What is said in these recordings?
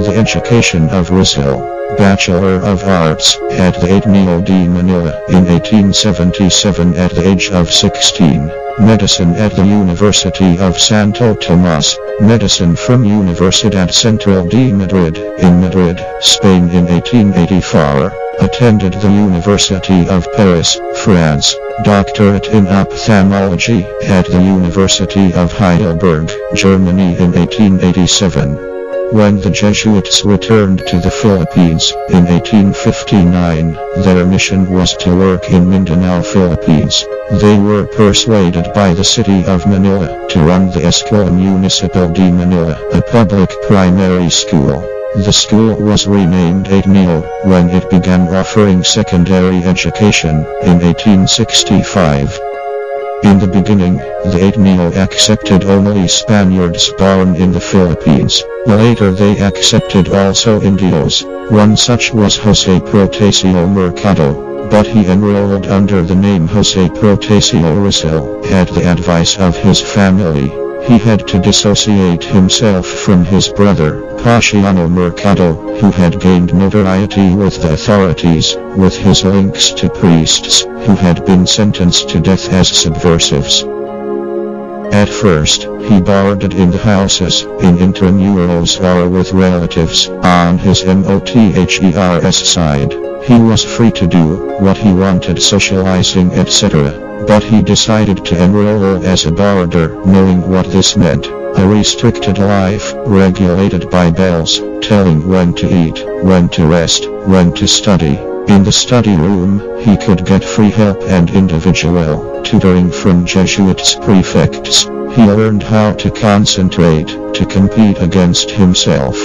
the education of Rizal, Bachelor of Arts, at the Ateneo de Manila in 1877 at the age of 16. Medicine at the University of Santo Tomas, Medicine from Universidad Central de Madrid, in Madrid, Spain in 1884. Attended the University of Paris, France, doctorate in ophthalmology, at the University of Heidelberg, Germany in 1887. When the Jesuits returned to the Philippines, in 1859, their mission was to work in Mindanao, Philippines. They were persuaded by the city of Manila to run the Escuela Municipal de Manila, a public primary school. The school was renamed Ateneo when it began offering secondary education in 1865. In the beginning, the Ateneo accepted only Spaniards born in the Philippines. Later they accepted also Indios. One such was Jose Protasio Mercado, but he enrolled under the name Jose Protasio Rizal at the advice of his family. He had to dissociate himself from his brother, Paciano Mercado, who had gained notoriety with the authorities, with his links to priests, who had been sentenced to death as subversives. At first, he boarded in the houses, in intramuros or with relatives, on his MOTHERS side. He was free to do what he wanted, socializing etc. But he decided to enroll as a boarder, knowing what this meant. A restricted life, regulated by bells, telling when to eat, when to rest, when to study. In the study room, he could get free help and individual tutoring from Jesuits prefects. He learned how to concentrate, to compete against himself.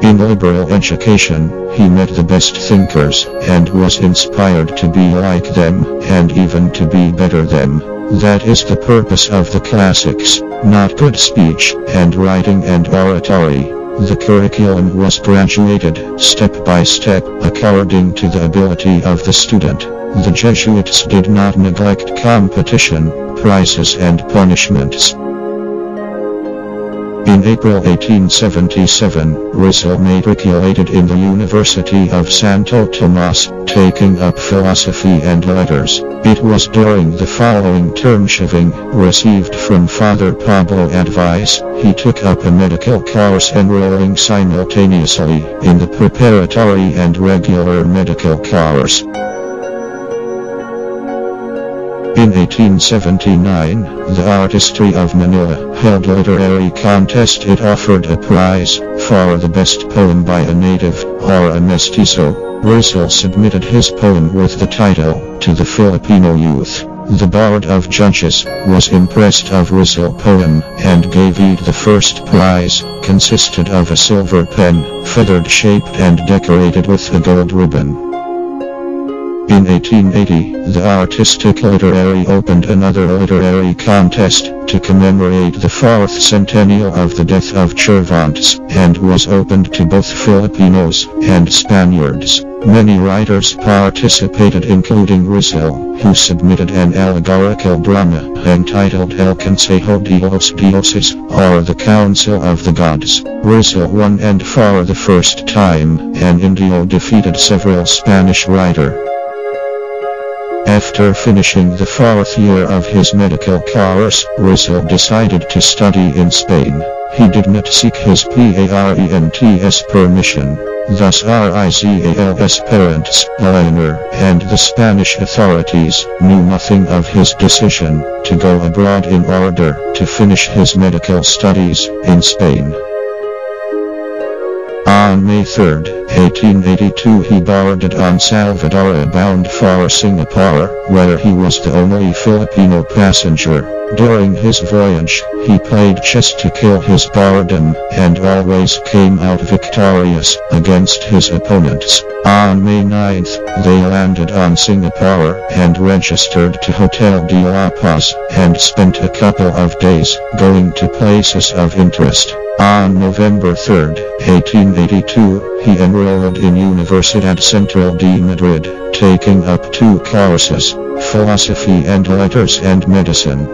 In liberal education, he met the best thinkers, and was inspired to be like them, and even to be better them. That is the purpose of the classics, not good speech, and writing and oratory. The curriculum was graduated, step by step, according to the ability of the student. The Jesuits did not neglect competition, prizes and punishments. In April 1877, Rizal matriculated in the University of Santo Tomas, taking up philosophy and letters. It was during the following term Shiving received from Father Pablo advice. He took up a medical course enrolling simultaneously in the preparatory and regular medical course. In 1879, the Artistry of Manila held a literary contest. It offered a prize for the best poem by a native or a mestizo. Rizal submitted his poem with the title to the Filipino youth. The board of judges was impressed of Rizal poem and gave it the first prize, consisted of a silver pen, feathered shaped and decorated with a gold ribbon. In 1880, the Artistic Literary opened another literary contest to commemorate the 4th centennial of the death of Cervantes, and was opened to both Filipinos and Spaniards. Many writers participated, including Rizal, who submitted an allegorical drama entitled El Consejo de los Dioses, or the Council of the Gods. Rizal won, and for the first time, an Indio defeated several Spanish writers. After finishing the 4th year of his medical course, Rizal decided to study in Spain. He did not seek his parents' permission. Thus Rizal's parents, Leonor, and the Spanish authorities knew nothing of his decision to go abroad in order to finish his medical studies in Spain. On May 3, 1882, he boarded on Salvador bound for Singapore, where he was the only Filipino passenger. During his voyage, he played chess to kill his boredom, and always came out victorious against his opponents. On May 9, they landed on Singapore and registered to Hotel de La Paz, and spent a couple of days going to places of interest. On November 3, 1882, he enrolled in Universidad Central de Madrid, taking up 2 courses, philosophy and letters and medicine.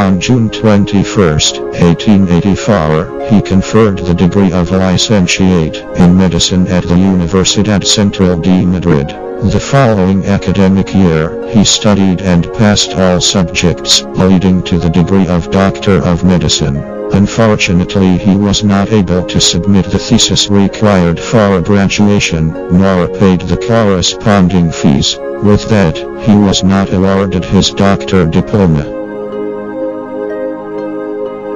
On June 21, 1884, he conferred the degree of licentiate in medicine at the Universidad Central de Madrid. The following academic year, he studied and passed all subjects, leading to the degree of Doctor of Medicine. Unfortunately, he was not able to submit the thesis required for graduation, nor paid the corresponding fees. With that, he was not awarded his doctor diploma.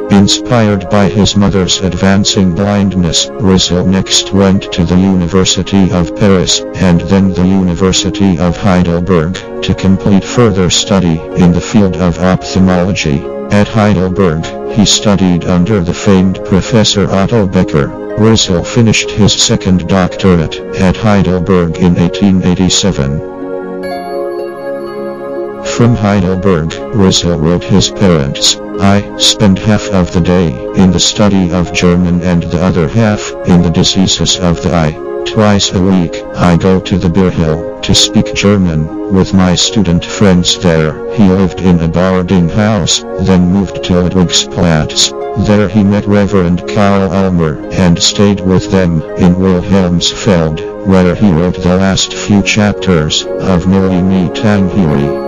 Inspired by his mother's advancing blindness, Rizal next went to the University of Paris, and then the University of Heidelberg, to complete further study in the field of ophthalmology. At Heidelberg, he studied under the famed Professor Otto Becker. Rizal finished his second doctorate at Heidelberg in 1887. From Heidelberg, Rizal wrote his parents, "I spend half of the day in the study of German and the other half in the diseases of the eye. Twice a week, I go to the beer hill to speak German with my student friends there." He lived in a boarding house, then moved to Ludwigsplatz. There he met Reverend Karl Ulmer and stayed with them in Wilhelmsfeld, where he wrote the last few chapters of Milli Me Tangiri.